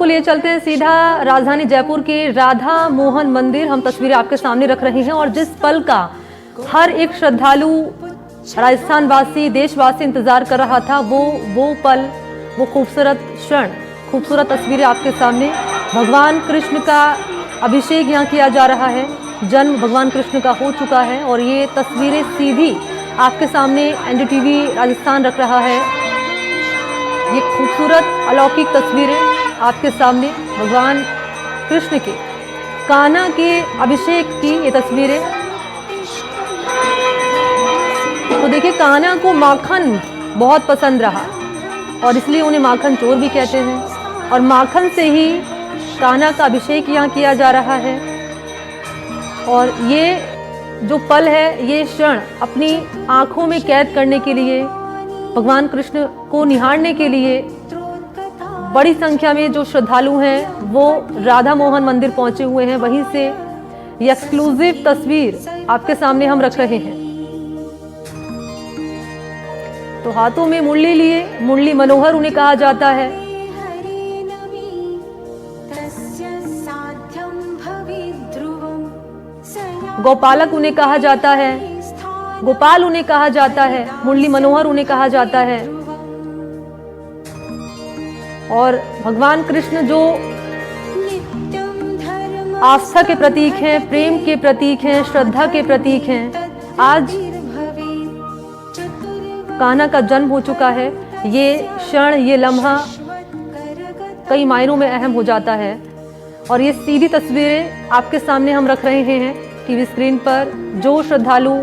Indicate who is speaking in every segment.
Speaker 1: आपको लिए चलते हैं सीधा राजधानी जयपुर के राधा मोहन मंदिर। हम तस्वीरें आपके सामने रख रहे हैं और जिस पल का हर एक श्रद्धालु, राजस्थान वासी, देशवासी इंतजार कर रहा था, वो पल, वो खूबसूरत क्षण, खूबसूरत तस्वीरें आपके सामने। भगवान कृष्ण का अभिषेक यहाँ किया जा रहा है, जन्म भगवान कृष्ण का हो चुका है और ये तस्वीरें सीधी आपके सामने एनडीटीवी राजस्थान रख रहा है। ये खूबसूरत अलौकिक तस्वीरें आपके सामने भगवान कृष्ण के कान्हा के अभिषेक की ये तस्वीरें। तो देखिए, कान्हा को माखन बहुत पसंद रहा और इसलिए उन्हें माखन चोर भी कहते हैं और माखन से ही कान्हा का अभिषेक यहाँ किया जा रहा है। और ये जो पल है, ये क्षण अपनी आंखों में कैद करने के लिए, भगवान कृष्ण को निहारने के लिए बड़ी संख्या में जो श्रद्धालु हैं वो राधा मोहन मंदिर पहुंचे हुए हैं। वहीं से ये एक्सक्लूसिव तस्वीर आपके सामने हम रख रहे हैं। तो हाथों में मुरली लिए, मुरली मनोहर उन्हें कहा जाता है। गोपालक उन्हें कहा जाता है, गोपाल उन्हें कहा जाता है, मुरली मनोहर उन्हें कहा जाता है। और भगवान कृष्ण जो आस्था के प्रतीक हैं, प्रेम के प्रतीक हैं, श्रद्धा के प्रतीक हैं, आज कान्हा का जन्म हो चुका है। ये क्षण, ये लम्हा कई मायनों में अहम हो जाता है। और ये सीधी तस्वीरें आपके सामने हम रख रहे हैं टीवी स्क्रीन पर। जो श्रद्धालु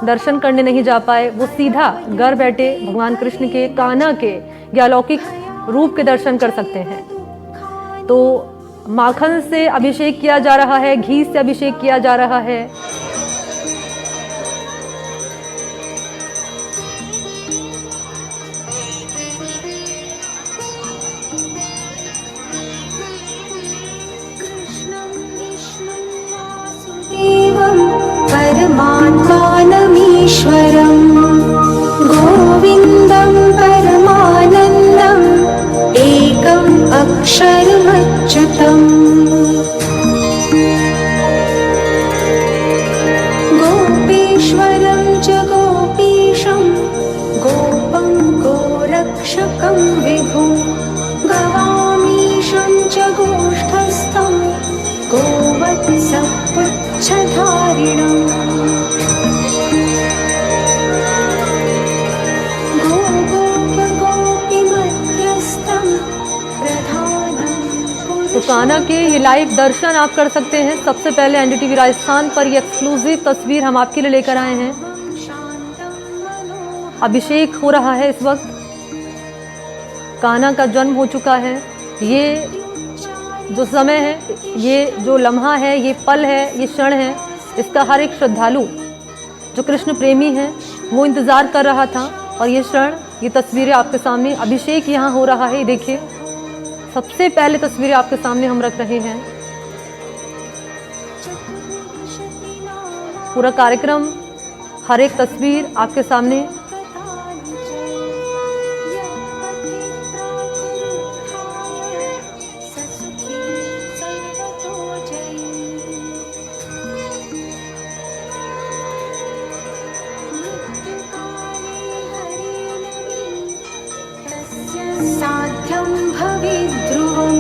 Speaker 1: दर्शन करने नहीं जा पाए वो सीधा घर बैठे भगवान कृष्ण के, कान्हा के या अलौकिक रूप के दर्शन कर सकते हैं। तो माखन से अभिषेक किया जा रहा है, घी से अभिषेक किया जा रहा है।
Speaker 2: परमात्मानमीश्वरं गोविन्दं परमानन्दं एकम् अक्षरमच्युतम् गोपेश्वरं च गोपीशं गोपं गोरक्षकं विभुं गवामीशं च गोष्ठस्थं गोवत्सपुच्छधारिणम्
Speaker 1: तो कान्हा के ये लाइव दर्शन आप कर सकते हैं। सबसे पहले एनडीटीवी राजस्थान पर ये एक्सक्लूसिव तस्वीर हम आपके लिए लेकर आए हैं। अभिषेक हो रहा है इस वक्त, कान्हा का जन्म हो चुका है। ये जो समय है, ये जो लम्हा है, ये पल है, ये क्षण है, इसका हर एक श्रद्धालु जो कृष्ण प्रेमी है वो इंतज़ार कर रहा था। और ये क्षण, ये तस्वीरें आपके सामने, अभिषेक यहाँ हो रहा है। देखिए, सबसे पहले तस्वीरें आपके सामने हम रख रहे हैं। पूरा कार्यक्रम, हर एक तस्वीर आपके सामने।
Speaker 2: साध्यं भवेत् ध्रुवं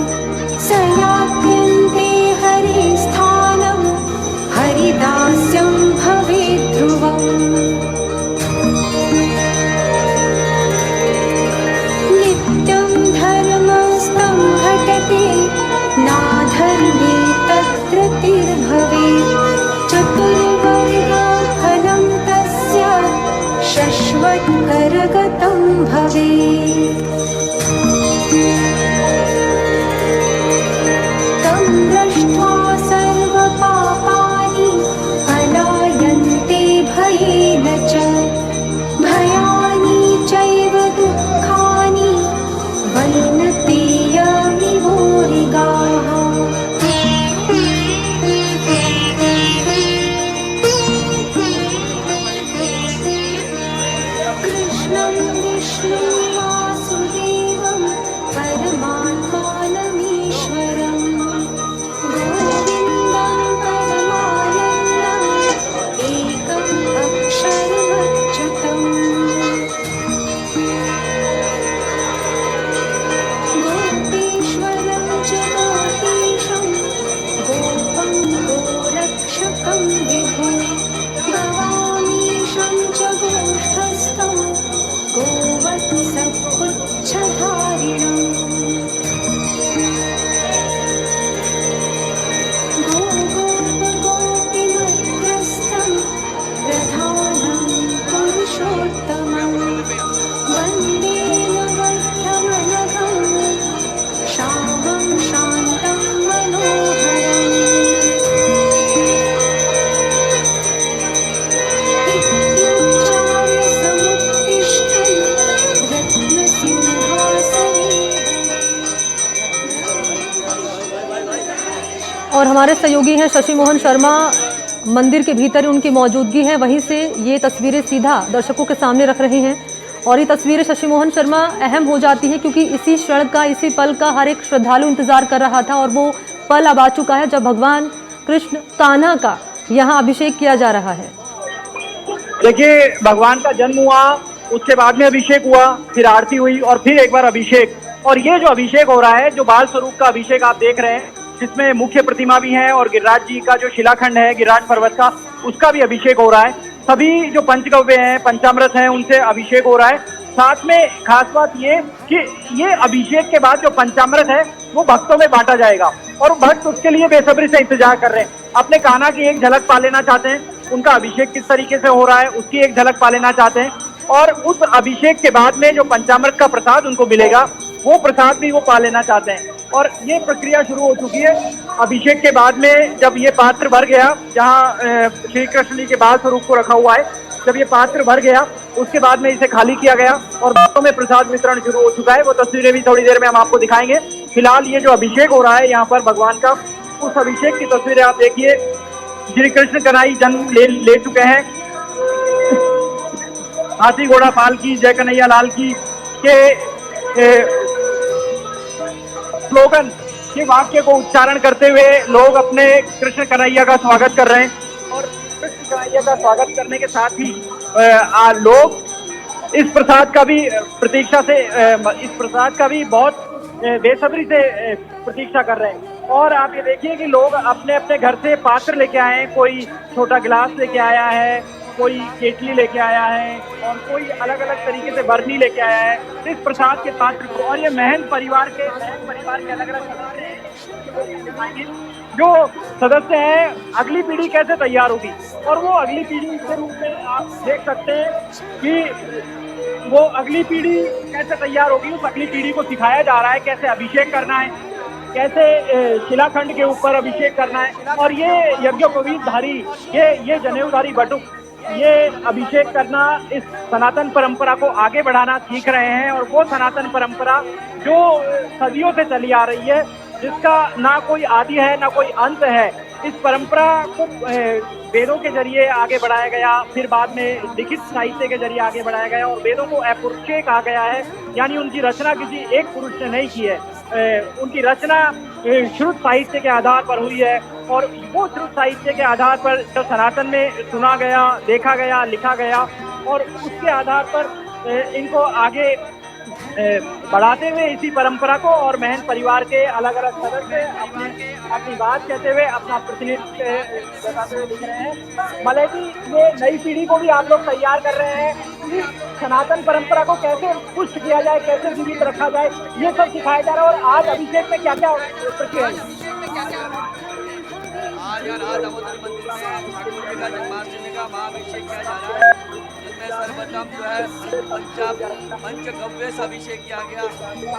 Speaker 2: सयात्यन्ते हरिस्थानं हरिदास्यं भवेत् ध्रुवम्
Speaker 1: और हमारे सहयोगी हैं शशि मोहन शर्मा, मंदिर के भीतर उनकी मौजूदगी है, वहीं से ये तस्वीरें सीधा दर्शकों के सामने रख रहे हैं। और ये तस्वीरें शशि मोहन शर्मा अहम हो जाती है क्योंकि इसी क्षण का, इसी पल का हर एक श्रद्धालु इंतजार कर रहा था और वो पल अब आ चुका है जब भगवान कृष्ण कान्हा का यहाँ अभिषेक किया जा रहा है।
Speaker 3: देखिए, भगवान का जन्म हुआ, उसके बाद में अभिषेक हुआ, फिर आरती हुई और फिर एक बार अभिषेक। और ये जो अभिषेक हो रहा है, जो बाल स्वरूप का अभिषेक आप देख रहे हैं, जिसमें मुख्य प्रतिमा भी है और गिरिराज जी का जो शिलाखंड है गिरिराज पर्वत का, उसका भी अभिषेक हो रहा है। सभी जो पंचगव्य हैं, पंचामृत हैं, उनसे अभिषेक हो रहा है। साथ में खास बात ये कि ये अभिषेक के बाद जो पंचामृत है वो भक्तों में बांटा जाएगा और भक्त उसके लिए बेसब्री से इंतजार कर रहे हैं। अपने कान्हा की एक झलक पा लेना चाहते हैं, उनका अभिषेक किस तरीके से हो रहा है उसकी एक झलक पा लेना चाहते हैं। और उस अभिषेक के बाद में जो पंचामृत का प्रसाद उनको मिलेगा, वो प्रसाद भी वो पा लेना चाहते हैं। और ये प्रक्रिया शुरू हो चुकी है। अभिषेक के बाद में जब ये पात्र भर गया, जहाँ श्री कृष्ण जी के बाल स्वरूप को रखा हुआ है, जब ये पात्र भर गया उसके बाद में इसे खाली किया गया और भक्तों में प्रसाद वितरण शुरू हो चुका है। वो तस्वीरें भी थोड़ी देर में हम आपको दिखाएंगे। फिलहाल ये जो अभिषेक हो रहा है यहाँ पर भगवान का, उस अभिषेक की तस्वीरें आप देखिए। श्री कृष्ण कन्हैया जन्म ले चुके हैं। हाथी घोड़ा पाल की जय कन्हैया लाल की के स्लोगन के वाक्य को उच्चारण करते हुए लोग अपने कृष्ण कन्हैया का स्वागत कर रहे हैं। और कृष्ण कन्हैया का स्वागत करने के साथ ही लोग इस प्रसाद का भी प्रतीक्षा से इस प्रसाद का भी बहुत बेसब्री से प्रतीक्षा कर रहे हैं। और आप ये देखिए कि लोग अपने अपने घर से पात्र लेके आए हैं। कोई छोटा गिलास लेके आया है, कोई केतली लेके आया है और कोई अलग अलग तरीके से बरनी लेके आया है इस प्रसाद के पात्र को। और ये महंत परिवार के अलग अलग सदस्य हैं। जो सदस्य हैं, अगली पीढ़ी कैसे तैयार होगी और वो अगली पीढ़ी के रूप में आप देख सकते हैं कि वो अगली पीढ़ी कैसे तैयार होगी। उस अगली पीढ़ी को सिखाया जा रहा है कैसे अभिषेक करना है, कैसे शिलाखंड के ऊपर अभिषेक करना है। और ये यज्ञोपवीतधारी, ये जनेऊधारी बटुक, ये अभिषेक करना, इस सनातन परंपरा को आगे बढ़ाना सीख रहे हैं। और वो सनातन परंपरा जो सदियों से चली आ रही है, जिसका ना कोई आदि है ना कोई अंत है, इस परंपरा को वेदों के जरिए आगे बढ़ाया गया, फिर बाद में लिखित साहित्य के जरिए आगे बढ़ाया गया। और वेदों को अपौरुषेय कहा गया है, यानी उनकी रचना किसी एक पुरुष ने नहीं की है। उनकी रचना श्रुत साहित्य के आधार पर हुई है। और वो श्रुत साहित्य के आधार पर जो सनातन में सुना गया, देखा गया, लिखा गया, और उसके आधार पर इनको आगे बढ़ाते हुए इसी परंपरा को और महंत परिवार के अलग अलग सदस्य अपनी बात कहते हुए अपना प्रतिनिधित्व जताते हुए दिख रहे हैं। मलेजी, ये नई पीढ़ी को भी आप लोग तैयार कर रहे हैं कि सनातन परंपरा को कैसे पुष्ट किया जाए, कैसे जीवित रखा जाए, ये सब सिखाया जा रहा है। और आज अभिषेक में क्या क्या प्रक्रिया है?
Speaker 4: आज दामोदर मंदिर में ठाकुर जी का जन्माष्टमी का महाअभिषेक किया जा रहा है, जिसमें सर्वप्रथम जो है पंचगव्य से अभिषेक किया गया,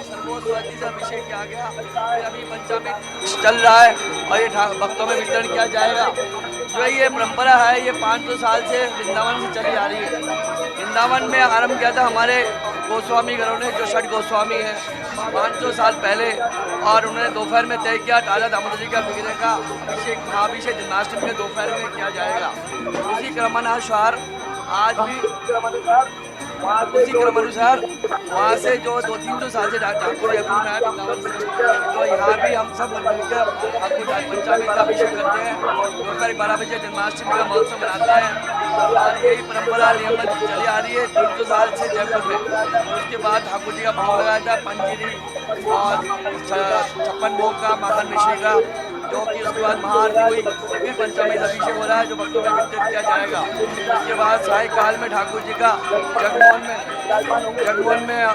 Speaker 4: सर्वोत्पत्ति से अभिषेक किया गया। फिर अभी पंचामृत चल रहा है और ये भक्तों में वितरण किया जाएगा। जो ये परंपरा है, ये 500 साल से वृंदावन से चली आ रही है। वृंदावन में आरंभ किया था हमारे गोस्वामी घरों ने, जो षट गोस्वामी हैं, 500 साल पहले। और उन्होंने दोपहर में तय किया राजा दामोदर जी का विग्रह का अभिषेक, महाअभिषेक जन्माष्टमी के दोपहर में किया जाएगा। उसी क्रमानुसार आज भी वहाँ से जो 200-300 साल से ठाकुर जयपुर में आए वृंदावन से, तो यहाँ भी हम सब मिलकर ठाकुर पंचामृत का अभिषेक करते हैं। दोपहर 12 बजे जन्माष्टमी का महोत्सव मनाते हैं। और यही परंपरा नियमित चली आ रही है 300 साल से जयपुर में। उसके बाद ठाकुर जी का भोग लगाया था पंजीरी और 56 भोग का, माखन मिश्री का, जो कि उसके बाद महाआरती हुई। फिर पंचामृत अभिषेक हो रहा है जो भक्तों में वितरित किया जाएगा। उसके बाद सायकाल में ठाकुर जी का जगमोहन में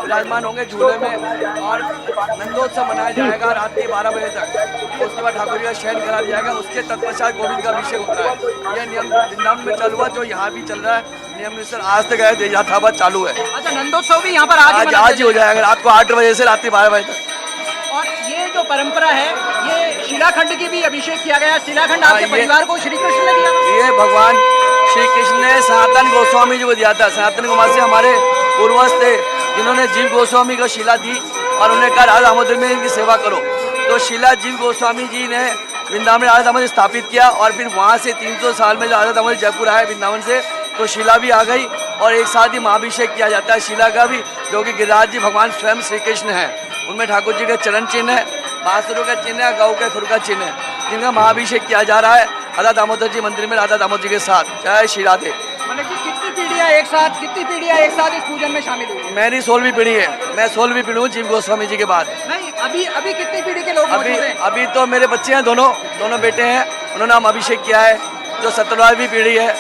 Speaker 4: विराजमान होंगे झूले में, और नंदोत्सव मनाया जाएगा रात्रि 12 बजे तक। उसके बाद ठाकुर जी का शयन करा जाएगा। उसके तत्पश्चात गोविंद का अभिषेक होता है। यह नियम वृंदावन में चालू हुआ, जो यहाँ भी चल रहा है नियम अनुसार आज तक है, यथावत चालू है।
Speaker 5: अच्छा, नंदोत्सव भी यहाँ पर
Speaker 4: आज ही हो जाएगा, रात को 8 बजे से रात्रि 12 बजे तक।
Speaker 5: और ये जो परंपरा है, ये शिलाखंड की भी अभिषेक किया गया। शिलाखंड आपके परिवार को श्री कृष्ण ने दिया?
Speaker 4: ये भगवान श्री कृष्ण ने सनातन गोस्वामी जी को दिया था। सनातन गोस्वामी से हमारे पूर्वज थे, जिन्होंने जीव गोस्वामी को शिला दी और उन्हें कहा राजा दामोदर में इनकी सेवा करो। तो शिला जीव गोस्वामी जी ने वृंदावन में राधा दामोदर स्थापित किया। और फिर वहाँ से 300 साल में राधा दामोदर जयपुर आए वृंदावन से, तो शिला भी आ गई और एक साथ ही महाअभिषेक किया जाता है शिला का भी, जो कि गिरिराज जी भगवान स्वयं श्री कृष्ण है। उनमें ठाकुर जी का चरण चिन्ह है, बांसुरों का चिन्ह है, गौ के खुर का चिन्ह है, जिनका महाअभिषेक किया जा रहा है राधा दामोदर जी मंदिर में राधा दामोदर जी के साथ। जय श्री राधे।
Speaker 5: मतलब कि कितनी पीढ़ियां एक साथ इस पूजन में शामिल हुई?
Speaker 4: मेरी 16वीं पीढ़ी है, मैं 16वीं पीढ़ी हूँ जीव गोस्वामी जी के बाद।
Speaker 5: नहीं, अभी कितनी पीढ़ी के लोग मौजूद हैं?
Speaker 4: अभी तो मेरे बच्चे हैं, दोनों बेटे हैं, उन्होंने हम अभिषेक किया है। जो 17वीं पीढ़ी है,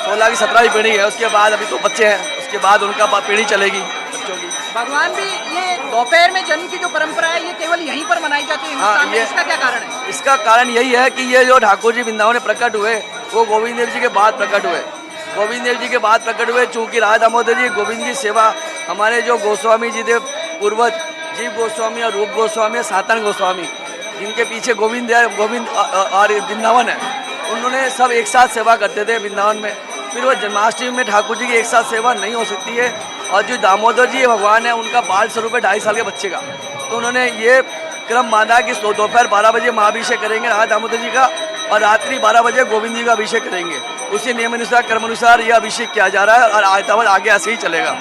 Speaker 4: 16 की 17वीं पीढ़ी है, उसके बाद अभी तो बच्चे हैं, उसके बाद उनका पीढ़ी चलेगी बच्चों की।
Speaker 5: भगवान भी ये दोपहर में जन्म की जो परंपरा है ये केवल यहीं पर मनाई जाती है हिंदुस्तान में, इसका क्या कारण है?
Speaker 4: इसका कारण यही है कि ये जो ठाकुर जी वृंदावन में प्रकट हुए वो गोविंद देव जी के बाद प्रकट हुए। गोविंद देव जी के बाद प्रकट हुए, चूँकि राधा दामोदर जी गोविंद की सेवा हमारे जो गोस्वामी जी थे पूर्वज, जीव गोस्वामी और रूप गोस्वामी और सनातन गोस्वामी, जिनके पीछे गोविंद है, गोविंद और वृंदावन है, उन्होंने सब एक साथ सेवा करते थे वृंदावन में। फिर वो जन्माष्टमी में ठाकुर जी की एक साथ सेवा नहीं हो सकती है, और जो दामोदर जी भगवान है उनका बाल स्वरूप है 2.5 साल के बच्चे का, तो उन्होंने ये क्रम बांधा कि दोपहर 12 बजे महाअभिषेक करेंगे राधा दामोदर जी का, और रात्रि 12 बजे गोविंद जी का अभिषेक करेंगे। उसी नियम अनुसार कर्म अनुसार ये अभिषेक किया जा रहा है, और आगे ऐसे ही चलेगा।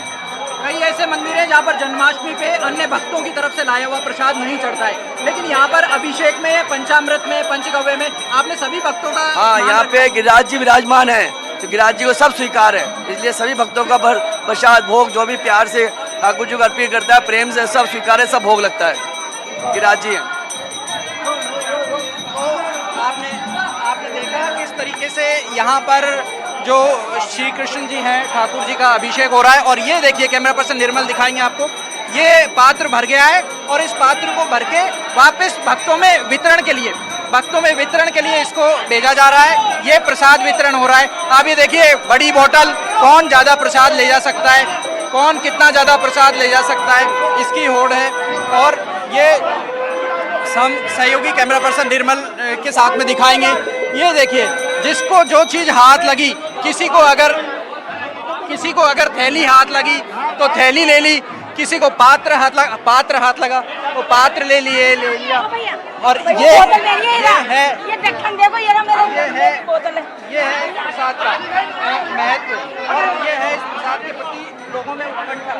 Speaker 5: कई ऐसे मंदिर हैं जहाँ पर जन्माष्टमी पे अन्य भक्तों की तरफ से लाया हुआ प्रसाद नहीं चढ़ता है, लेकिन यहाँ पर अभिषेक में, पंचामृत में, पंचगव्य में आपने सभी भक्तों का
Speaker 4: हाँ, यहाँ पे गिरिराज जी विराजमान है, तो गिरिराज जी को सब स्वीकार है, इसलिए सभी भक्तों का प्रसाद भोग जो भी प्यार से ठाकुर जी को अर्पित करता है, प्रेम से सब स्वीकार है, सब भोग लगता है। गिरिराज जी हैं।
Speaker 5: आपने देखा किस तरीके से यहाँ पर जो श्री कृष्ण जी हैं, ठाकुर जी का अभिषेक हो रहा है। और ये देखिए, कैमरा पर्सन निर्मल दिखाएंगे आपको, ये पात्र भर गया है और इस पात्र को भर के वापस भक्तों में वितरण के लिए इसको भेजा जा रहा है। ये प्रसाद वितरण हो रहा है। आप ये देखिए, बड़ी बोतल, कौन ज़्यादा प्रसाद ले जा सकता है, कौन कितना ज़्यादा प्रसाद ले जा सकता है, इसकी होड़ है। और ये सहयोगी कैमरा पर्सन निर्मल के साथ में दिखाएंगे। ये देखिए, जिसको जो चीज़ हाथ लगी, किसी को अगर थैली हाथ लगी तो थैली ले ली, किसी को पात्र हाथ लगा तो पात्र ले लिया। और ये है इस प्रसाद का महत्व, और ये है इस प्रसाद के प्रति लोगों में उत्कंठा।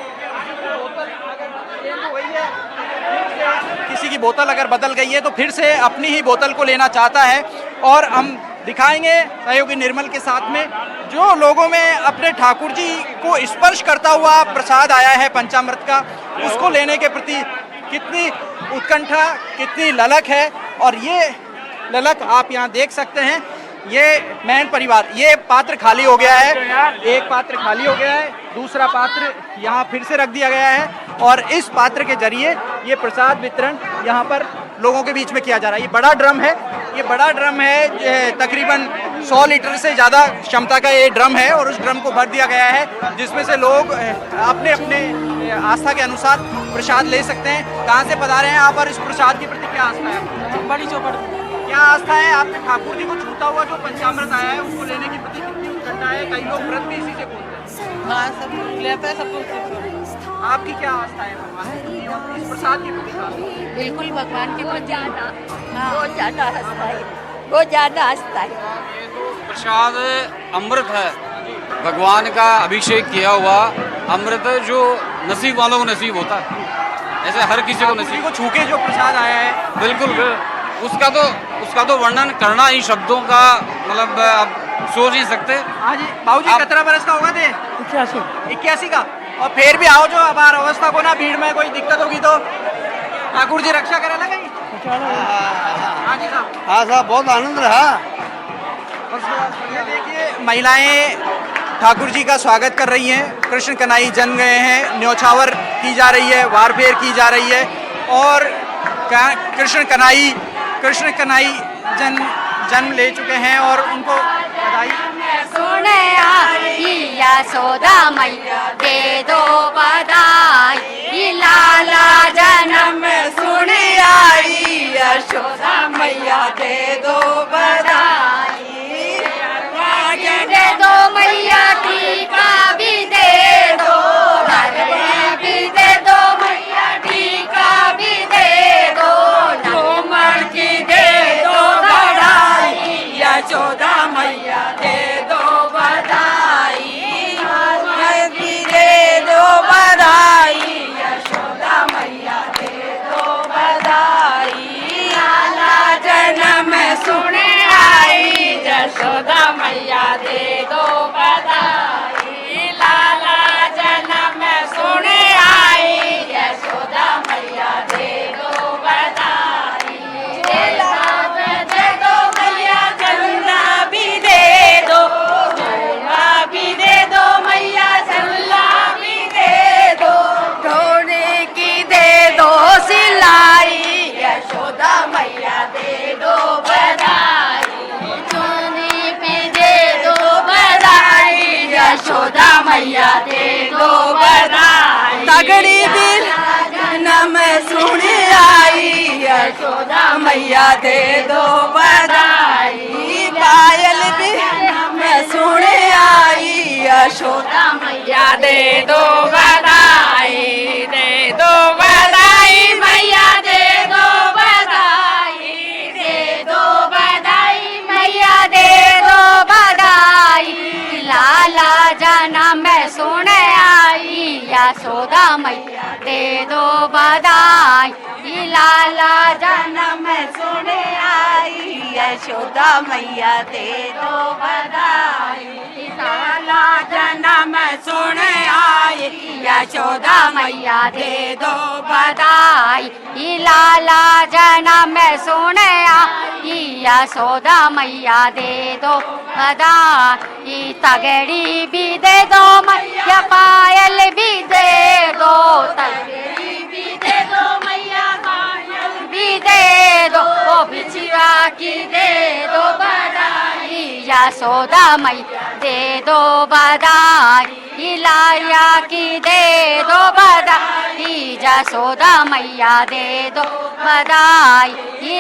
Speaker 5: किसी की बोतल अगर बदल गई है तो फिर से अपनी ही बोतल को लेना चाहता है। और हम दिखाएंगे सहयोगी निर्मल के साथ में, जो लोगों में अपने ठाकुर जी को स्पर्श करता हुआ प्रसाद आया है पंचामृत का, उसको लेने के प्रति कितनी उत्कंठा, कितनी ललक है। और ये ललक आप यहाँ देख सकते हैं। ये मैन परिवार, ये पात्र खाली हो गया है, एक पात्र खाली हो गया है, दूसरा पात्र यहाँ फिर से रख दिया गया है, और इस पात्र के जरिए ये प्रसाद वितरण यहाँ पर लोगों के बीच में किया जा रहा है। ये बड़ा ड्रम है, तकरीबन 100 लीटर से ज़्यादा क्षमता का ये ड्रम है, और उस ड्रम को भर दिया गया है, जिसमें से लोग अपने अपने आस्था के अनुसार प्रसाद ले सकते हैं। कहाँ से पधारे हैं आप और इस प्रसाद के प्रति क्या आस्था है?
Speaker 6: बड़ी चौपड़
Speaker 5: क्या आस्था है आपने ठाकुर जी को छूता हुआ जो पंचामृत आया है उसको लेने के प्रति कितनी उत्कंठा है? कई लोग व्रत भी इसी से बोलते हैं।
Speaker 6: हाँ, सब लेता है, सब कुछ।
Speaker 5: आपकी क्या आस्था है भगवान के प्रति और इस प्रसाद के प्रति का?
Speaker 6: बिल्कुल भगवान के प्रति बहुत ज्यादा आस्था है।
Speaker 7: प्रसाद अमृत है, भगवान का अभिषेक किया हुआ अमृत, जो नसीब वालों को नसीब होता है, ऐसे हर किसी को नसीब
Speaker 5: को छू के जो प्रसाद आया है,
Speaker 7: बिल्कुल उसका तो वर्णन करना ही शब्दों का मतलब आप सोच नहीं सकते।
Speaker 5: हाँ जी। बाबूजी कितना बरस का होगा थे? 81 का। और फिर भी आओ, जो अपार अवस्था को ना, भीड़ में कोई दिक्कत होगी तो ठाकुर जी रक्षा करे ना कहीं। हाँ जी साहब।
Speaker 8: हाँ साहब, बहुत आनंद रहा।
Speaker 5: ये देखिए, महिलाएं ठाकुर जी का स्वागत कर रही हैं। कृष्ण कन्हई जन गए हैं, न्योछावर की जा रही है, वारफेर की जा रही है, और कृष्ण कन्हई जन्म ले चुके हैं और उनको बधाई।
Speaker 9: सुने आई यशोदा मैया दे दो बधाई, लाला जन्म सुने आई यशोदा मैया दे दो बधाई, दे दो मैया टीका भी दे दो, भी दे दो मैया टीका भी दे दो, झूमर की दे दो
Speaker 6: मैया दे दो बधाई,
Speaker 9: तगड़ी बिल जन्म सुने आई, यशोदा मैया दे दो बधाई, पायल भी जन्म सुने आई, यशोदा मैया दे दो बधाई, दे दो बधाई मैया दे दो बधाई, दे दो बधाई मैया दे दो बधाई, लाला जन्म सुने आई, यशोदा मैया दे दो बधाई, लाला जन्म सुने आई, यशोदा मैया दे दो बधाई, लाला जन्म सुने आई, यशोदा मैया दे दो बधाई, लाला जन्म सुने आई, यशोदा मैया दे दो बधाई, तगड़ी भी दे दो मैया, पायल भी दे दो, तगड़ी भी दे दो मैया, पायल भी दे दो, ओ बिछुआ की दे दो बधाई, यशोदा मैया दे दो बधाई, लाया की दे दो बधाई, यशोदा मैया दे दो बधाई,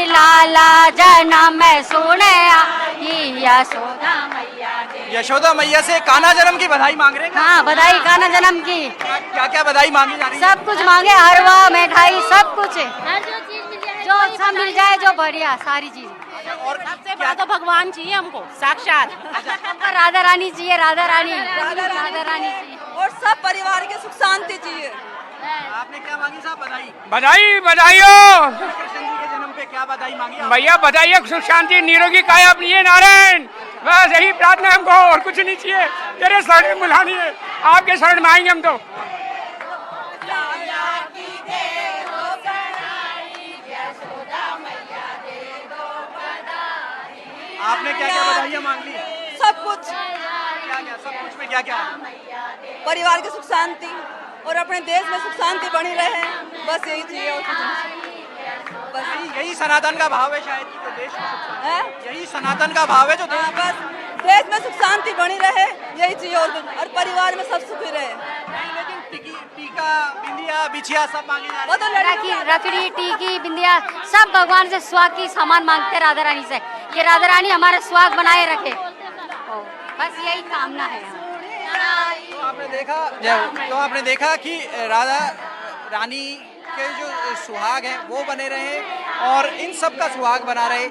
Speaker 9: लाला जन्म सुने आई, यशोदा मैया दे।
Speaker 5: यशोदा मैया से कान्हा जन्म की बधाई मांग रहे हैं।
Speaker 9: हाँ, बधाई कान्हा जन्म की।
Speaker 5: क्या क्या बधाई मांगी जा रही है?
Speaker 9: सब कुछ मांगे, हलवा मिठाई सब कुछ है, जो सब मिल जाए, जो बढ़िया सारी चीज।
Speaker 5: और
Speaker 6: सबसे बड़ा तो भगवान चाहिए हमको, साक्षात
Speaker 9: हमको राधा रानी चाहिए, राधा रानी चाहिए,
Speaker 6: और सब परिवार के सुख शांति चाहिए।
Speaker 5: आपने क्या मांगी साहब? बधाई।
Speaker 8: बधाई बधाइयों
Speaker 5: कृष्ण जी के जन्म पे क्या बधाई मांगी आपने?
Speaker 8: भैया, बधाई, सुख शांति निरोगी काया प्रिय नारायण, बस यही प्रार्थना हमको, और कुछ नहीं चाहिए। तेरे शरण में बुलानी है, आपके शरण में आएंगे हम तो।
Speaker 5: आपने क्या क्या बधाइयाँ मांग ली?
Speaker 6: सब कुछ,
Speaker 5: क्या क्या, सब कुछ में क्या क्या?
Speaker 6: परिवार की सुख शांति और अपने देश में सुख शांति बनी रहे, बस यही चाहिए और कुछ नहीं। बस
Speaker 5: यही सनातन का भाव है शायद कि जो देश में सुख शांति-
Speaker 6: है,
Speaker 5: यही सनातन का भाव है जो देश में।
Speaker 6: बस देश में सुख शांति बनी रहे, यही चाहिए और कुछ, और परिवार में सब सुखी रहे।
Speaker 5: लेकिन टीका, बिंदिया, बिछिया सब मांगी जा रही
Speaker 6: वो तो लड़की
Speaker 9: रखड़ी, टीकी, बिंदिया सब भगवान से सुहाग की सामान मांगते राधा रानी से, कि राधा रानी हमारा सुहाग बनाए रखे, बस यही कामना है।
Speaker 5: तो आपने देखा कि राधा रानी के जो सुहाग हैं वो बने रहे और इन सब का सुहाग बना रहे,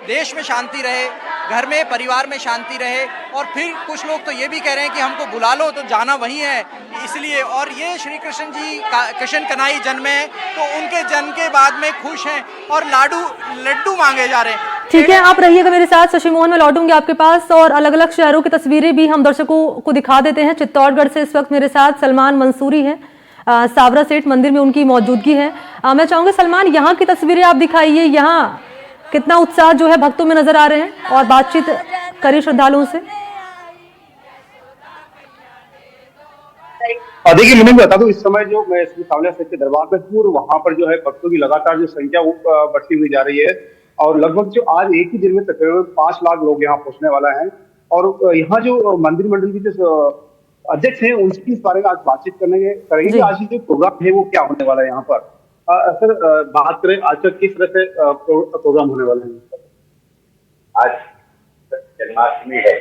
Speaker 5: देश में शांति रहे, घर में परिवार में शांति रहे। और फिर कुछ लोग तो ये भी कह रहे हैं कि हमको बुला लो तो जाना वहीं है, इसलिए। और ये श्री कृष्ण जी कृष्ण कन्हई जन्मे हैं तो उनके जन्म के बाद में खुश हैं और लड्डू मांगे जा रहे हैं।
Speaker 1: ठीक है, आप रहिएगा मेरे साथ। शशि मोहन, में लौटूंगी आपके पास और अलग अलग शहरों की तस्वीरें भी हम दर्शकों को दिखा देते हैं। चित्तौड़गढ़ से इस वक्त मेरे साथ सलमान मंसूरी हैं, सावरा सेठ मंदिर में उनकी मौजूदगी है। मैं चाहूंगी सलमान, यहाँ की तस्वीरें आप दिखाइए, यहाँ कितना उत्साह जो है भक्तों में नजर आ रहे हैं, और बातचीत करिए श्रद्धालुओं से।
Speaker 10: देखिए, मैंने बता दूं, इस समय जो मैं सावलिया सेठ के दरबार पे हूँ, वहां पर जो है भक्तों की लगातार जो संख्या वो बढ़ती हुई जा रही है, और लगभग जो आज एक ही दिन में तकरीबन 5 लाख लोग यहाँ पहुंचने वाला है। और यहाँ जो मंदिर मंडल की जो अध्यक्ष हैं उनसे इस बारे में आज बातचीत करेंगे कि आज जो प्रोग्राम है वो क्या होने वाला है यहाँ पर। सर, बात करें आज तक किस तरह से प्रोग्राम होने वाले हैं? आज जन्माष्टमी है,